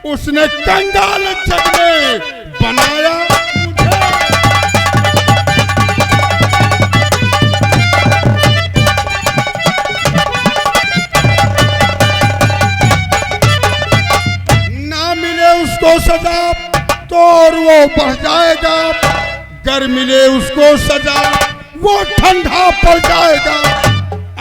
उसने कंगाल जग में बनाया ना मिले उसको सजा तो और वो बढ़ जाएगा, गर मिले उसको सजा वो ठंडा पड़ जाएगा।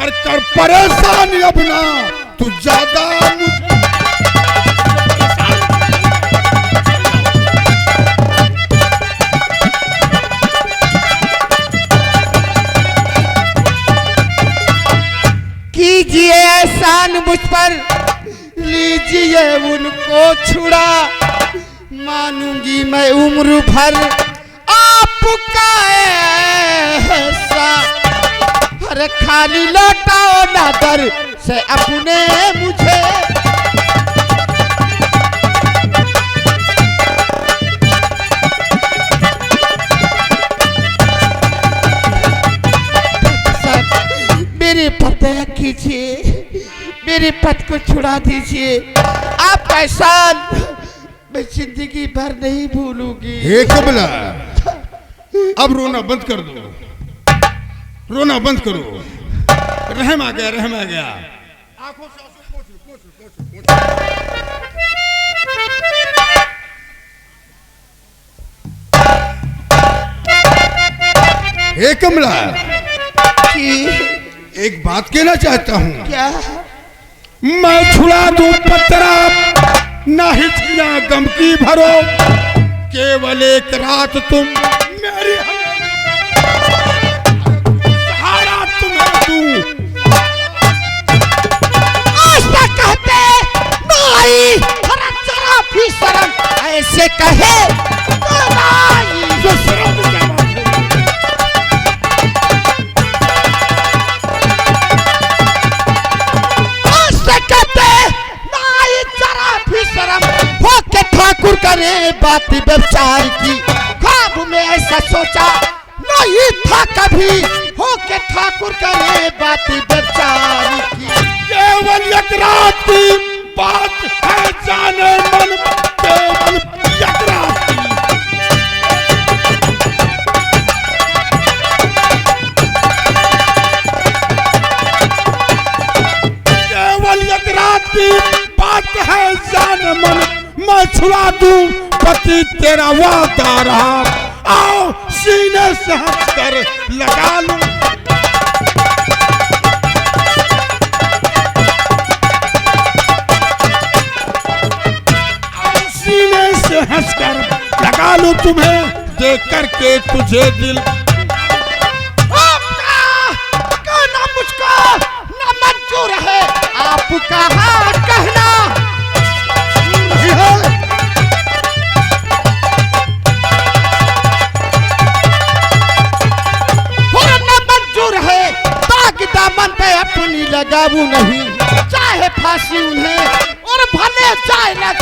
और कर परेशान अपना तू ज्यादा कीजिए एहसान मुझ पर, लीजिए उनको छुड़ा, मानूंगी मैं उम्र भर आपका ऐसा। अरे खाली लौटाओ ना दर से अपने मुझे, मेरे पता कीजिए, मेरे पद को छुड़ा दीजिए। आप एहसान मैं जिंदगी भर नहीं भूलूंगी। हे कमला, अब रोना बंद कर दो, रोना बंद करो। रहम आ गया, रहम आ गया। आंखों से आंसू पोंछ। हे कमला, एक बात कहना चाहता हूँ। क्या? मैं छुड़ा दूं पत्रा, ना हिचकियां गम की भरो, केवल एक रात तुम मेरी सहारा तुम्हें दूं। ऐसा कहते नहीं, जरा भी शर्म ऐसे कहे तो नहीं। जो शर्म की क्या बात है? होके ठाकुर करे बात व्यवचार की, ख्वाब में ऐसा सोचा नहीं था कभी, होके ठाकुर करे बात व्यवचार की। केवल एक रात की बात है जाने मन, केवल एक रात की। केवल एक रात की बात है जान मन, मैं छुड़ा दूं पति तेरा वादा रहा, आओ सीने से हंस कर लगा लूं। आओ सीने से हंस कर लगा लूं तुम्हें, देख करके तुझे दिल। कहना मुझको न मंजूर है, आपका हाँ कहना दामन पे अपनी लगाऊ नहीं, चाहे फांसी उन्हें और भले जाए न,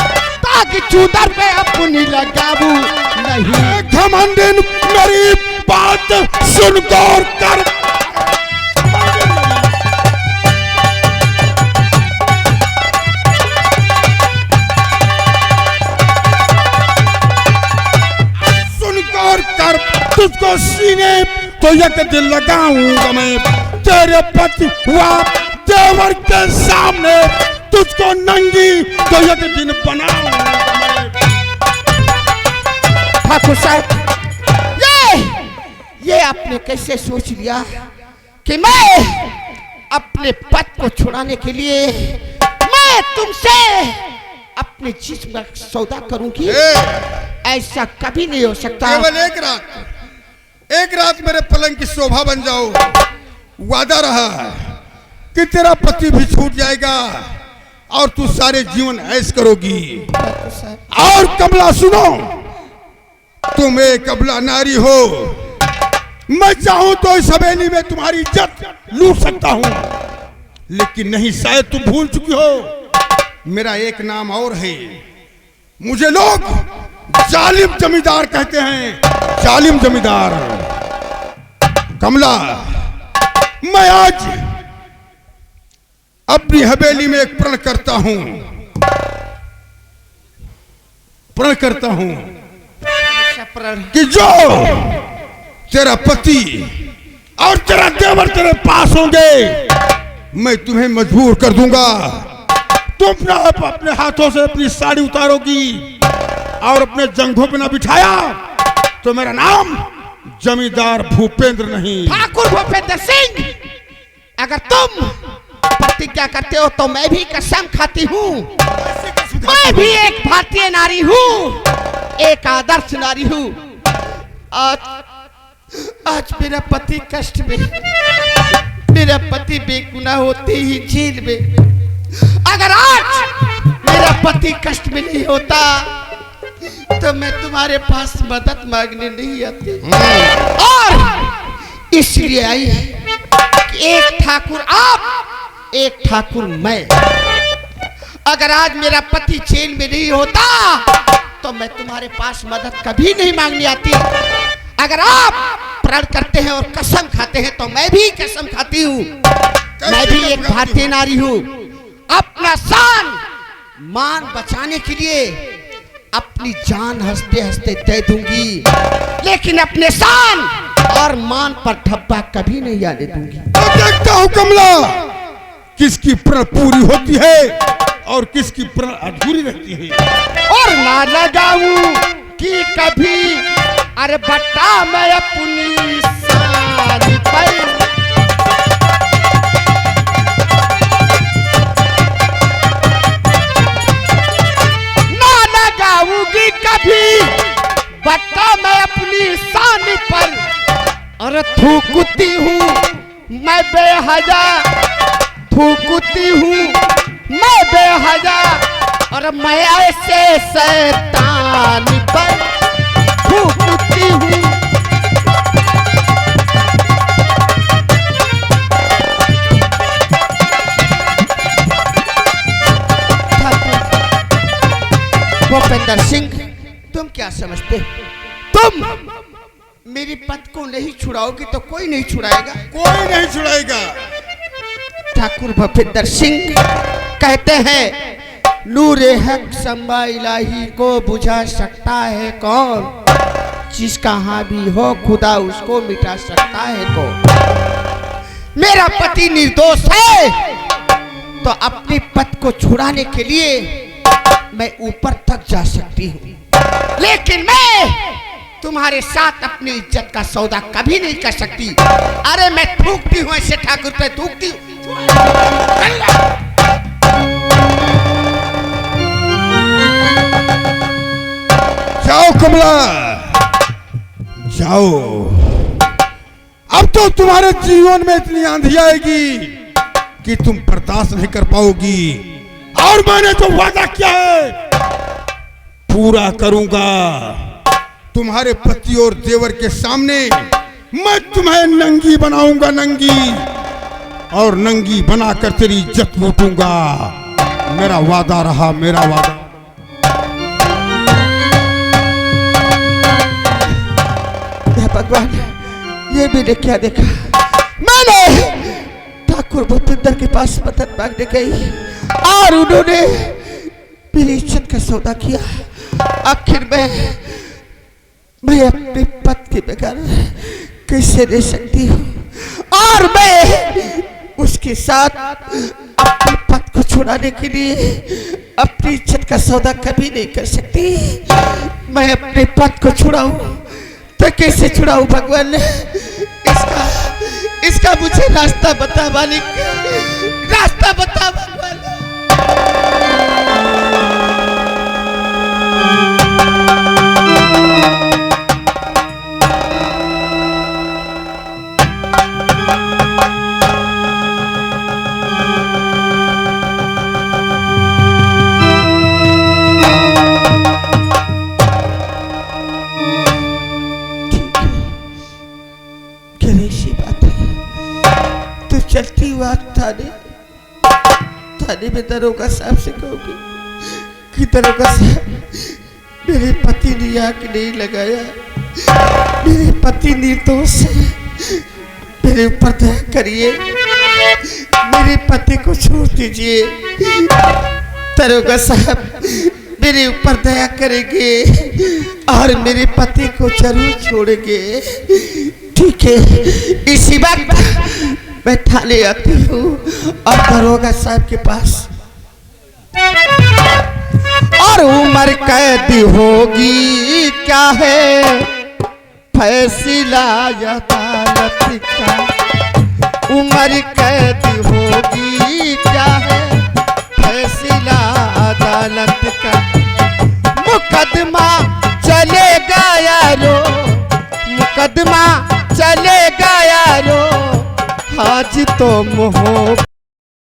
ताकि चूदर पे अपनी लगाऊ नहीं। घमंडिन मेरी बात सुन गौर कर, सुन गौर कर, तुझको सीने तो एक दिल लगाऊंगा मैं, तेरे पति हुआ देवर के सामने, तुझको नंगी तो एक दिन बनाऊंगा मैं। ठाकुर साहब, ये आपने कैसे सोच लिया कि मैं अपने पद को छुड़ाने के लिए मैं तुमसे अपने जिस्म का सौदा करूंगी? ऐसा कभी नहीं हो सकता। केवल एक रात मेरे पलंग की शोभा बन जाओ, वादा रहा है कि तेरा पति भी छूट जाएगा और तू सारे जीवन ऐश करोगी। और कमला सुनो, तुम एक अबला नारी हो, मैं चाहूं तो इस हवेली में तुम्हारी इज्जत लूट सकता हूं, लेकिन नहीं, शायद तुम भूल चुकी हो मेरा एक नाम और है। मुझे लोग जालिम जमींदार कहते हैं, जालिम जमींदार। कमला, मैं आज अपनी हवेली में एक प्रण करता हूं, प्रण करता हूं प्रण कि जो तेरा पति और तेरा देवर तेरे पास होंगे, मैं तुम्हें मजबूर कर दूंगा। तुम अपने हाथों से अपनी साड़ी उतारोगी और अपने जंघों पे ना बिठाया तो मेरा नाम जमींदार भूपेंद्र नहीं। ठाकुर भूपेंद्र सिंह, अगर तुम प्रतिज्ञा करते हो तो मैं भी कसम खाती हूँ। मैं भी एक भारतीय नारी हूँ, एक आदर्श नारी हूँ। आज मेरा पति कष्ट में, मेरा पति बेगुनाह होते ही जेल में। अगर आज मेरा पति कष्ट में नहीं होता तो मैं तुम्हारे पास मदद मांगने नहीं आती। और इसलिए आई है कि एक ठाकुर आप, एक ठाकुर मैं। अगर आज मेरा पति जेल में नहीं होता तो मैं तुम्हारे पास मदद कभी नहीं मांगने आती। अगर आप प्रण करते हैं और कसम खाते हैं तो मैं भी कसम खाती हूँ। मैं भी एक भारतीय नारी हूँ। अपना शान मान बचाने के लिए अपनी जान हंसते हंसते दे दूंगी, लेकिन अपने शान और मान पर धब्बा कभी नहीं आने दूंगी। तो देखता हूँ कमला, किसकी प्रण पूरी होती है और किसकी प्रण अधूरी रहती है। और ना लगाऊं कि कभी अरे बट्टा मैं अपनी शान पर, कभी बट्टा मैं अपनी शान पर। अरे थूकती हूँ मैं बेहजा, थूकती हूँ मैं बेहजा, और मैं ऐसे शैतान पर थूकती हूँ। भूपेंद्र सिंह, तुम क्या समझते हो? तुम मेरी पत को नहीं छुड़ाओगी तो कोई नहीं छुड़ाएगा, कोई नहीं छुड़ाएगा। ठाकुर भूपेंद्र सिंह कहते हैं नूरे हक शम्मा इलाही को बुझा सकता है कौन, जिसका हावी हो खुदा उसको मिटा सकता है कौन। मेरा पति निर्दोष है तो अपनी पत को छुड़ाने के लिए मैं ऊपर तक जा सकती हूँ, लेकिन मैं तुम्हारे साथ अपनी इज्जत का सौदा कभी नहीं कर सकती। अरे मैं थूकती हूँ ऐसे ठाकुर पे थूकती हूँ। जाओ कमला, जाओ। अब तो तुम्हारे जीवन में इतनी आंधी आएगी कि तुम बर्दाश्त नहीं कर पाओगी। और मैंने जो वादा किया है पूरा करूंगा। तुम्हारे पति और देवर के सामने मैं तुम्हें नंगी बनाऊंगा, नंगी, और नंगी बनाकर तेरी इज्जत लूटूंगा। मेरा वादा रहा, मेरा वादा। भगवान, ये मैंने क्या देखा? मैंने ठाकुर भूपेंद्र के पास मदद मांगने गई और उन्होंने मेरी इज्जत का सौदा किया। आखिर मैं अपने पत के बगैर कैसे रह सकती हूँ, और मैं उसके साथ अपने पत को छुड़ाने के लिए अपनी इज्जत का सौदा कभी नहीं कर सकती। मैं अपने पत को छुड़ाऊं तो कैसे छुड़ाऊं भगवान? इसका मुझे रास्ता बता मालिक, रास्ता बता भगवान। चलती हुआ थाने में दरोगा साहब से कहोगी कि दरोगा साहब मेरे पति ने आग नहीं लगाया, मेरे पति निर्दोष है, मेरे ऊपर दया करिए, मेरे पति को छोड़ दीजिए। दरोगा साहब मेरे ऊपर दया करेंगे और मेरे पति को जरूर छोड़ेंगे। ठीक है, इसी वक्त मैं थाने आती हूँ और दरोगा साहब के पास। और उम्र कैद होगी क्या है फैसला अदालत का, उम्र कैद होगी क्या है फैसला अदालत का। मुकदमा चलेगा यारो, मुकदमा चलेगा यारो, आज तो मोहब्बत